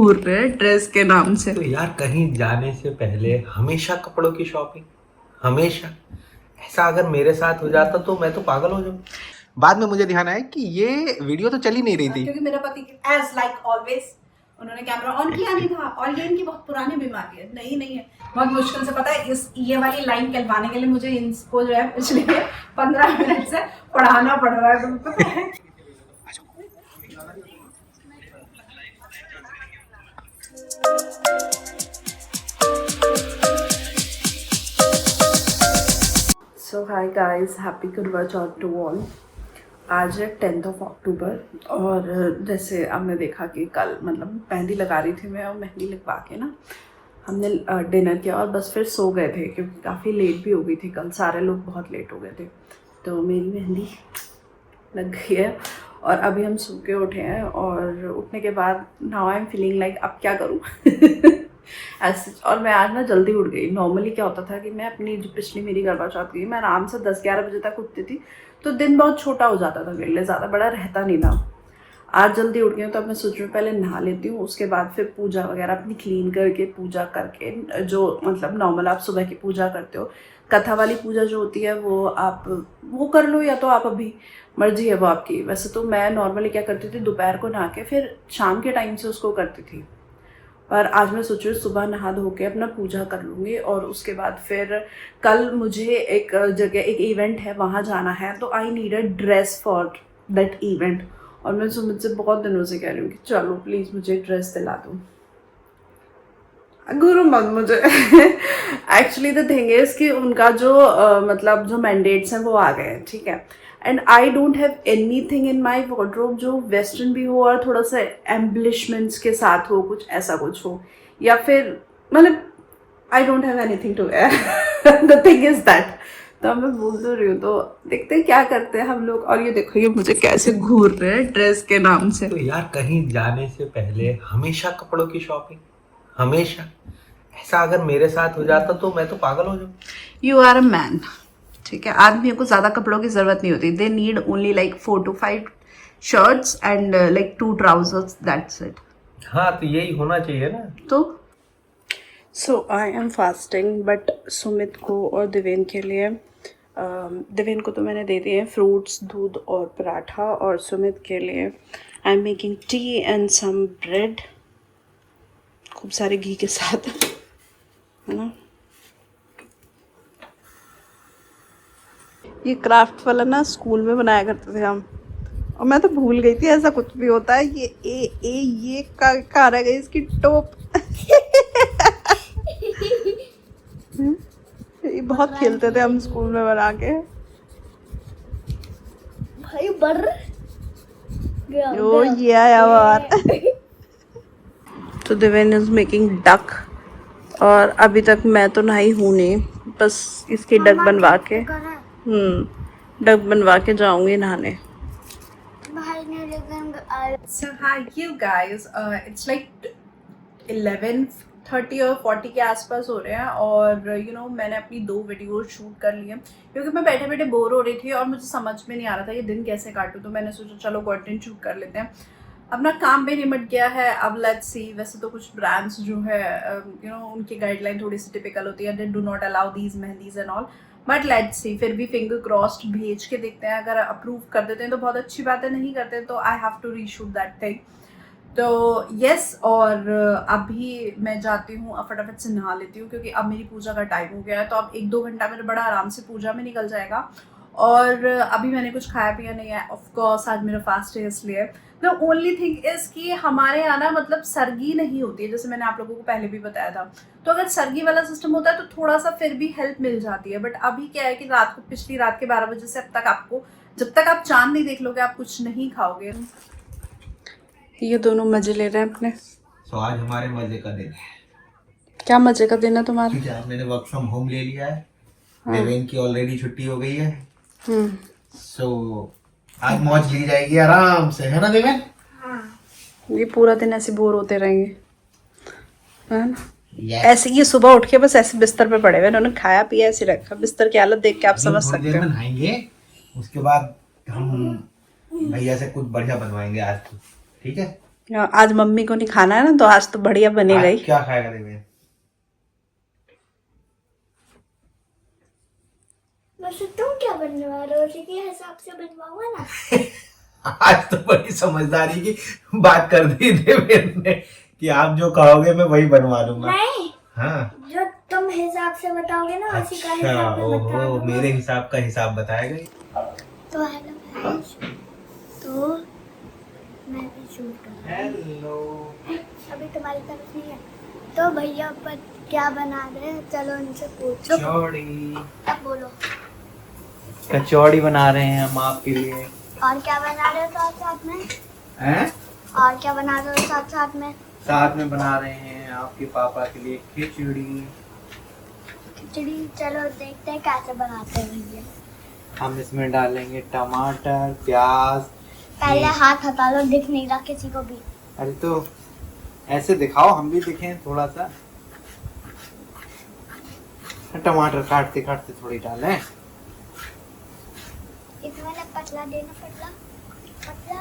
घूर रहे हैं ड्रेस के नाम से। तो यार कहीं जाने से पहले हमेशा कपड़ों की शॉपिंग, हमेशा। ऐसा अगर मेरे साथ हो जाता तो मैं तो पागल हो जाऊं। बाद में मुझे ध्यान आया कि ये वीडियो तो चल ही नहीं रही थी, क्योंकि मेरा पति एज लाइक ऑलवेज उन्होंने कैमरा ऑन किया नहीं था, और ये इनकी बहुत पुरानी बीमारी है, नहीं है, बहुत मुश्किल से, पता है, इस ये वाली लाइन कहलवाने के लिए मुझे इनको जो है पिछले 15 मिनट से पढ़ाना पड़ रहा है, तुम्हें पता है। सो हाय गाइस, हैप्पी करवा चौथ टू ऑल। आज है 10 अक्टूबर और जैसे आपने देखा कि कल मतलब मेहंदी लगा रही थी मैं, और मेहंदी लगवा के ना हमने डिनर किया और बस फिर सो गए थे क्योंकि काफ़ी लेट भी हो गई थी कल, सारे लोग बहुत लेट हो गए थे। तो मेरी मेहंदी लग गई है और अभी हम सो के उठे हैं, और उठने के बाद now I am feeling like अब क्या करूँ। ऐसे, और मैं आज ना जल्दी उठ गई। नॉर्मली क्या होता था कि मैं अपनी जो पिछली मेरी करवा चौथ गई, मैं आराम से 10-11 बजे तक उठती थी, तो दिन बहुत छोटा हो जाता था मेरे लिए, ज़्यादा बड़ा रहता नहीं था। आज जल्दी उठ गई तो अब मैं सोच रही हूँ पहले नहा लेती हूँ, उसके बाद फिर पूजा वगैरह अपनी क्लीन करके, पूजा करके, जो मतलब नॉर्मल आप सुबह की पूजा करते हो, कथा वाली पूजा जो होती है वो आप वो कर लो, या तो आप अभी मर्जी है वो आपकी। वैसे तो मैं नॉर्मली क्या करती थी, दोपहर को नहा के फिर शाम के टाइम से उसको करती थी, पर आज मैं सोच रही हूँ सुबह नहा धो के अपना पूजा कर लूँगी, और उसके बाद फिर कल मुझे एक जगह एक इवेंट है, वहाँ जाना है, तो I need a dress for that event. और मैं सुमित से बहुत दिनों से कह रही हूँ कि चलो प्लीज़ मुझे ड्रेस दिला दो, गुरु मत मुझे। एक्चुअली द थिंग इज कि उनका जो मतलब जो मैंडेट्स हैं वो आ गए हैं, ठीक है, and I don't have any thing in my wardrobe जो वेस्टर्न भी हो और थोड़ा सा एम्बलिशमेंट्स के साथ हो, कुछ ऐसा कुछ हो, या फिर मतलब I don't have anything to wear. The thing is that, तो मैं बोल तो रही हूँ, तो देखते हैं क्या करते हैं हम लोग। और ये देखो ये मुझे कैसे घूर रहे हैं ड्रेस के नाम से। तो यार कहीं जाने से पहले हमेशा कपड़ों की शॉपिंग, हमेशा। ऐसा अगर मेरे साथ हो जाता तो मैं तो पागल हो जाऊं। यू आर अ मैन, ठीक है, आदमियों को ज़्यादा कपड़ों की ज़रूरत नहीं होती, they need only like 4 to 5 shirts and like 2 trousers, that's it. हाँ तो यही होना चाहिए ना। तो so I am fasting, but Sumit को और दिवेन के लिए दिवेन को तो मैंने दे दिए फ्रूट्स, दूध और पराठा, और सुमित के लिए I am making tea and some bread, खूब सारे घी के साथ, है ना। ये क्राफ्ट वाला ना स्कूल में बनाया करते थे हम, और मैं तो भूल गई थी ऐसा कुछ भी होता है। ये कहाँ रह गई इसकी टोप। ये बहुत खेलते थे हम स्कूल में बना के। भाई बर ओ ये आया बार। तो दिवेन इज मेकिंग डक, और अभी तक मैं तो नहाई हूँ नहीं, बस इसकी डक बनवा के डक बनवा के जाऊंगी नहाने। भाई ने लेकिन So hi you guys, it's like 11:30 और 40 के आसपास हो रहे हैं, और मैंने अपनी 2 वीडियो शूट कर ली हैं क्योंकि मैं बैठे बैठे बोर हो रही थी और मुझे समझ में नहीं आ रहा था ये दिन कैसे काटूं, तो मैंने सोचा चलो कंटेंट शूट कर लेते हैं। अपना काम भी निमट गया है, अब लेट्स सी। वैसे तो कुछ ब्रांड्स जो है उनकी गाइडलाइन थोड़ी सी टिपिकल होती है, they do not allow these mehndis and all, but let's see, फिर भी फिंगर क्रॉस्ड भेज के देखते हैं। अगर अप्रूव कर देते हैं तो बहुत अच्छी बात है, नहीं करते तो I have to reshoot that thing. तो यस, और अभी मैं जाती हूँ, फटाफट से नहा लेती हूँ क्योंकि अब मेरी पूजा का टाइम हो गया है, तो अब 1-2 घंटा मेरा बड़ा आराम से पूजा में निकल जाएगा। और अभी मैंने कुछ खाया पिया नहीं है, ऑफ कोर्स आज मेरा फास्ट है इसलिए। द ओनली थिंग इज कि हमारे यहाँ ना मतलब सरगी नहीं होती है, जैसे मैंने आप लोगों को पहले भी बताया था, तो अगर सरगी वाला सिस्टम होता है तो थोड़ा सा फिर भी हेल्प मिल जाती है। बट अभी क्या है कि रात को, पिछली रात के 12 बजे से अब तक आपको, जब तक आप चांद नहीं देख लोगे आप कुछ नहीं खाओगे। ये दोनों मजे ले रहे हैं अपने। तो आज हमारे मजे का दिन है। क्या मजे का दिन है तुम्हारा? क्योंकि आज मैंने वर्क फ्रॉम होम ले लिया है, देवेन की ऑलरेडी छुट्टी हो गई है, सो आज मौज ली जाएगी आराम से, है ना देवेन? ये पूरा दिन ऐसे बोर होते रहेंगे, है ना। Yes. ऐसे ये सुबह उठ के बस ऐसे बिस्तर पे पड़े हुए, उन्होंने खाया पिया ऐसे रखा, बिस्तर की हालत देख के आप समझ थोड़ी सकते देर में हो। नहाएंगे, उसके बाद हम भैया से कुछ बढ़िया बनवाएंगे आज तो, ठीक है? आज मम्मी को नहीं खाना है ना, तो आज तो बढ़िया बनेगा ही। क्या खाएगा देवे? वैसे तुम क्या बनवा रहे हो? उसी के हिसाब से बनवाऊंगा ना। आज तो बड़ी समझदारी की बात कर दी देवेंद्र ने कि आप जो कहोगे मैं वही बनवा लूंगा। नहीं, हाँ, जो तुम हिसाब से बताओगे ना उसी का अच्छा, हिसाब से बता ओहो, दूंगा। मेरे हिसाब का हिसाब बताएगा। तो हेलो गाइस, तो मैं भी शूट कर रहा हेलो। हूँ। अभी तुम्हारी तरफ नहीं है तो भैया पर क्या बना रहे हैं, चलो उनसे पूछो। कचौड़ी। अब बोलो। कचौड़ी बना रहे हैं हम आपके लिए। और क्या बना रहे हो साथ साथ में? हैं? और क्या बना रहे हो साथ साथ में? साथ में बना रहे हैं आपके पापा के लिए खिचड़ी। खिचड़ी, चलो देखते हैं कैसे बनाते हैं भैया। हम इसमें डालेंगे टमाटर, प्याज। पहले हाथ हटा लो, दिख नहीं रहा किसी को भी। अरे तो ऐसे दिखाओ, हम भी दिखें थोड़ा सा। टमाटर काटते काटते थोड़ी डालें। इसमें ना पतला देना, पतला पतला।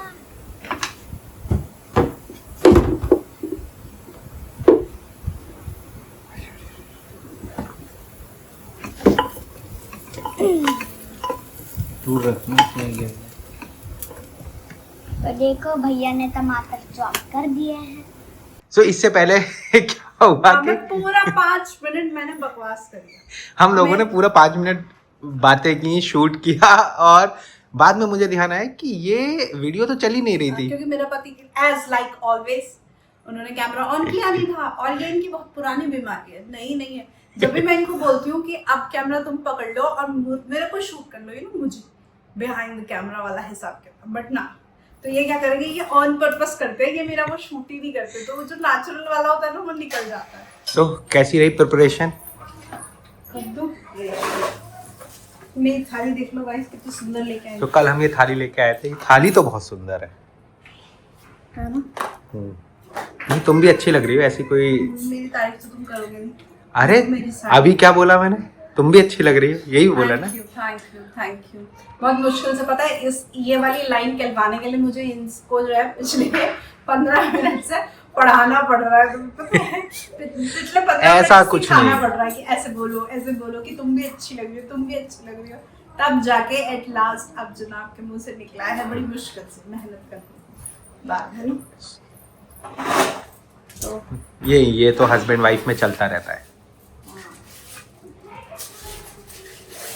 दूर रखना चाहिए। तो देखो भैया ने टमाटर चॉप कर दिए हैं। सो इससे पहले क्या हुआ कि पूरा 5 मिनट मैंने बकवास करी। हम लोगों ने पूरा 5 मिनट बातें की, शूट किया, और बाद में मुझे ध्यान आया कि ये वीडियो तो चल ही नहीं रही थी। क्योंकि मेरा पति एज लाइक ऑलवेज उन्होंने कैमरा ऑन किया नहीं था, और ये इनकी बहुत पुरानी बीमारी है। नहीं है, जब भी मैं इनको बोलती हूँ कि अब कैमरा तुम पकड़ लो और मेरे को शूट कर लो, ये ना मुझे बिहाइंड द कैमरा वाला हिसाब के, बट ना, तो ये क्या करेंगे, ये ऑन पर्पस करते हैं, ये मेरा वो शूट ही नहीं करते, तो वो जो नेचुरल वाला होता है ना वो निकल जाता है। तो कैसी रही प्रिपरेशन? कद्दू मेरी थाली देख लो गाइस, कितनी सुंदर लेके आई तो कल हम ये थाली लेके आए थे। थाली तो बहुत सुंदर है ना। नहीं, तुम भी अच्छी लग रही हो, ऐसी कोई। मेरी तारीफ तो तुम करोगे नहीं। अरे मेरी साड़ी। अभी क्या बोला मैंने? तुम भी अच्छी लग रही हो, यही बोला ना। Thank you. बहुत मुश्किल से, पता है, ये वाली लाइन कहलवाने के लिए मुझे इनको जो है पिछले 15 मिनट से पढ़ाना पड़ रहा है। पता है, पिछले 15 ऐसा मिनट कुछ सिखाना नहीं। पड़ रहा है कि ऐसे बोलो कि तुम भी अच्छी लग रही हो, तुम भी अच्छी लग रही हो, तब जाके एट लास्ट अब जनाब के मुंह से निकला है। बड़ी मुश्किल से मेहनत करके बात है ना। तो ये तो हस्बैंड वाइफ में चलता रहता है।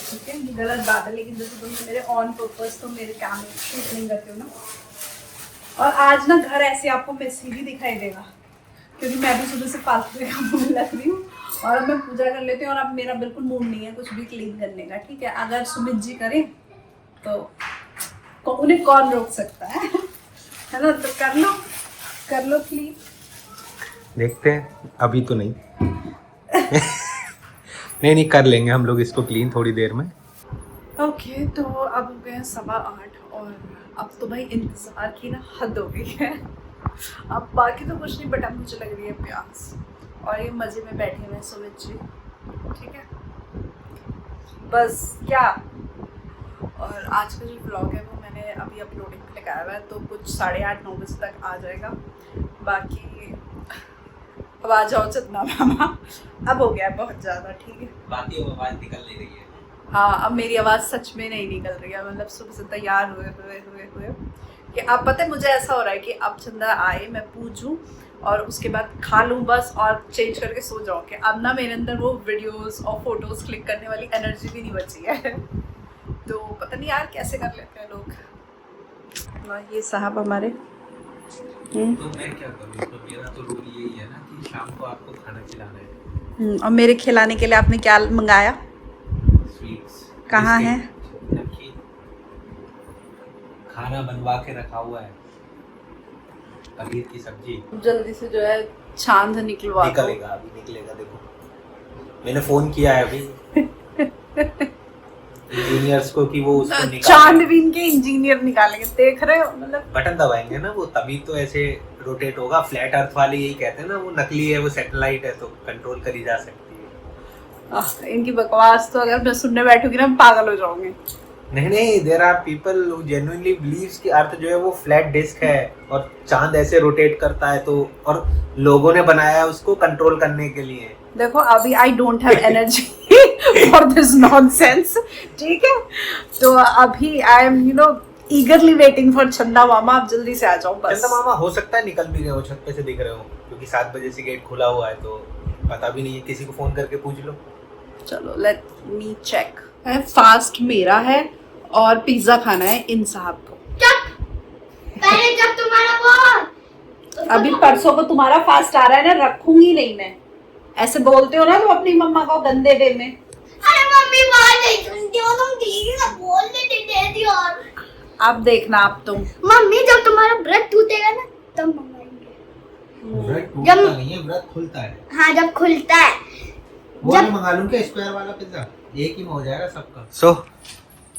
ठीक है, ये गलत बात है, लेकिन जैसे तुम मेरे ऑन पर्पस तो मेरे कैमरे शूट नहीं करते हो ना। और आज ना घर ऐसे आपको मेसी भी दिखाई देगा, क्योंकि मैं भी सुबह से फालतू के कामों में लग रही हूँ, और अब मैं पूजा कर लेती हूँ, और अब मेरा बिल्कुल मूड नहीं है कुछ भी क्लीन करने का। ठीक है, अगर सुमित जी करें तो उन्हें कौन रोक सकता है ना। तो कर लो क्लीन। देखते हैं, अभी तो नहीं। नहीं कर लेंगे हम लोग इसको क्लीन थोड़ी देर में। ओके, तो अब हो गए हैं 8:15, और अब तो भाई इंतजार की ना हद हो गई है। अब बाकी तो कुछ नहीं, बट अब मुझे लग रही है प्यास, और ये मज़े में बैठे हुए हैं सुमित जी। ठीक है, बस क्या। और आज का जो व्लॉग है वो मैंने अभी अपलोडिंग पे लगाया हुआ है, तो कुछ 8:30-9 बजे तक आ जाएगा। बाकी अब आ जाओ जितना मामा, अब हो गया है बहुत ज़्यादा। ठीक है, बाकी आवाज निकल नहीं रही है। हाँ, अब मेरी आवाज़ सच में नहीं निकल रही है। मतलब सुबह से तैयार हुए कि अब पता है मुझे ऐसा हो रहा है कि अब चंदा आए, मैं पूछूं और उसके बाद खा लूँ बस, और चेंज करके सो जाऊँ। कि अब ना मेरे अंदर वो वीडियोस और फोटोज़ क्लिक करने वाली एनर्जी भी नहीं बची है। तो पता नहीं यार कैसे कर लेते हैं लोग। ये साहब हमारे तो मैं क्या करूँ? तो मेरा तो रूल यही है ना कि शाम को आपको खाना खिलाना है। और मेरे खिलाने के लिए आपने क्या मंगाया? स्वीट्स कहाँ है? खाना बनवा के रखा हुआ है, पनीर की सब्जी। जल्दी से जो है चांद निकलवा दो। निकलेगा, अभी निकलेगा। देखो मैंने फोन किया है अभी इंजीनियर्स को कि वो उसको निकालें। चांदबीन के इंजीनियर निकालेंगे, देख रहे हो? मतलब बटन दबाएंगे ना वो, तभी तो ऐसे रोटेट होगा। फ्लैट अर्थ वाले यही कहते हैं ना, वो नकली है, वो सैटेलाइट है, तो कंट्रोल करी जा सकती है। इनकी बकवास तो अगर मैं सुनने बैठूंगी ना, मैं पागल हो जाऊंगी। नहीं नहीं, there are people who genuinely believes कि अर्थ जो है वो फ्लैट डिस्क है और चांद ऐसे रोटेट करता है, तो और लोगों ने बनाया है उसको कंट्रोल करने के लिए। देखो अभी आई don't have energy for this nonsense, ठीक है? तो अभी आई एम ईगरली वेटिंग फॉर चंदा मामा, आप जल्दी से आ जाओ बस। चंदा मामा हो सकता है निकल भी गए हो, छत पे से दिख रहे हो, क्योंकि 7 बजे से गेट खुला हुआ है, तो पता भी नहीं है, किसी को फोन करके पूछ लो। चलो लेट मी चेक। फास्ट मेरा है और पिज्जा खाना है इन साहब को। पहले जब तुम्हारा वो अभी परसों को तुम्हारा फास्ट आ रहा है ना, रखूंगी नहीं मैं। ऐसे बोलते हो ना तुम अपनी मम्मा को गंदे वे में। अरे मम्मी बात नहीं सुनती हो तुम, ठीक है बोल दे दी। और अब देखना आप तुम। मम्मी जब तुम्हारा व्रत टूटेगा ना तब मंगाएंगे। व्रत टूटता नहीं है, व्रत खुलता है। हाँ जब खुलता है। वो मैं मंगा लूं क्या स्क्वायर वाला पिज्जा, एक ही में हो जाएगा सबका। सो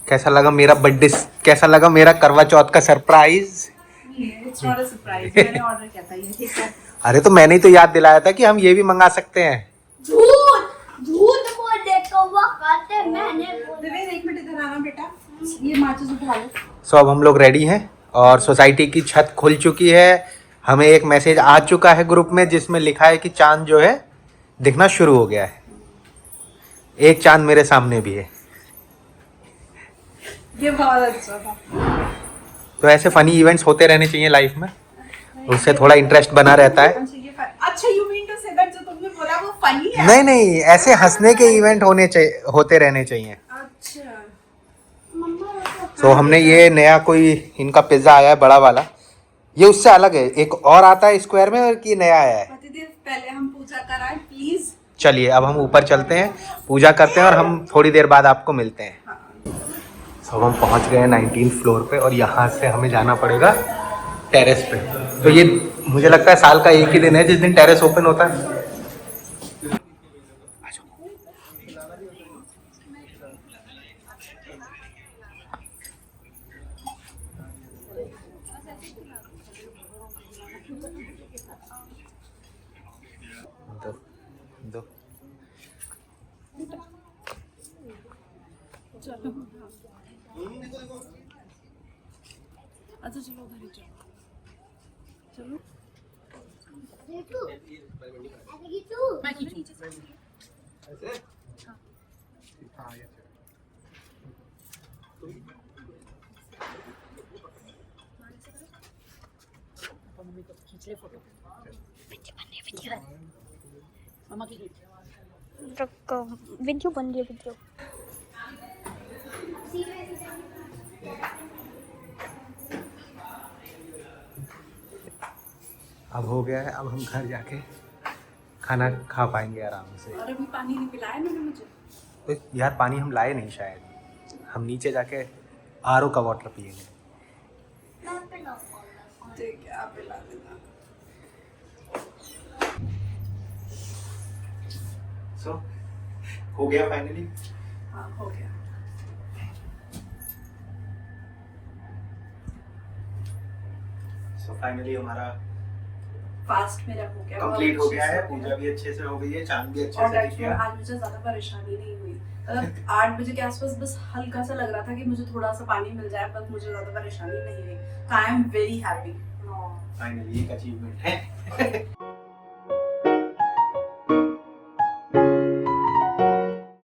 कैसा लगा मेरा बर्थडे, कैसा लगा मेरा करवा चौथ का surprise? It's not a surprise, मैंने ऑर्डर किया था ये, ठीक है? अरे तो मैंने ही तो याद दिलाया था कि हम ये भी मंगा सकते हैं। झूठ झूठ बोल दे तो वो कहते मैंने बोला। एक मिनट इधर आना बेटा, ये माचिस उठा लो। सो अब हम लोग रेडी हैं और सोसाइटी की छत खुल चुकी है। हमें एक मैसेज आ चुका है ग्रुप में जिसमें लिखा है कि चांद जो है दिखना शुरू हो गया है। एक चांद मेरे सामने भी है। ये बहुत अच्छा था। तो ऐसे फनी इवेंट्स होते रहने चाहिए लाइफ में, उससे थोड़ा इंटरेस्ट बना रहता है। अच्छा you mean to say that जो तुमने बोला वो फनी है? नहीं नहीं, ऐसे हंसने के इवेंट होते रहने चाहिए। अच्छा तो हमने ये नया कोई इनका पिज्जा आया है बड़ा वाला, ये उससे अलग है। एक और आता है स्क्वायर में, और ये नया आया है। पहले हम पूजा कराएं प्लीज। चलिए अब हम ऊपर चलते हैं, पूजा करते हैं और हम थोड़ी देर बाद आपको मिलते हैं। तो हम पहुंच गए हैं 19th फ्लोर पे और यहाँ से हमें जाना पड़ेगा टेरेस पे। तो ये मुझे लगता है साल का एक ही दिन है जिस दिन टेरेस ओपन होता है। दो अच्छा चलो उधर ही चलो। गीतू अरे गीतू मैं खींचूं नीचे से। खींच ले फोटो। मामा की वीडियो बन रही है वीडियो। अब हो गया है, अब हम घर जाके खाना खा पाएंगे आराम से। और अभी पानी नहीं पिलाया मैंने मुझे। तो यार पानी हम लाए नहीं, शायद हम नीचे जाके आरओ का वाटर पिएंगे। ठीक है आप पिला देना। सो हो गया फाइनली। हाँ हो गया। सो फाइनली हमारा फास्ट मेरा हो गया, कंप्लीट हो गया है। पूजा भी अच्छे से हो गई है, चांद भी अच्छे और से दिख एक्चुअली गया। आज मुझे ज्यादा परेशानी नहीं हुई। मतलब 8 बजे के आसपास बस हल्का सा लग रहा था कि मुझे थोड़ा सा पानी मिल जाए, बस मुझे ज्यादा परेशानी नहीं हुई। I am very happy. Finally एक अचीवमेंट है।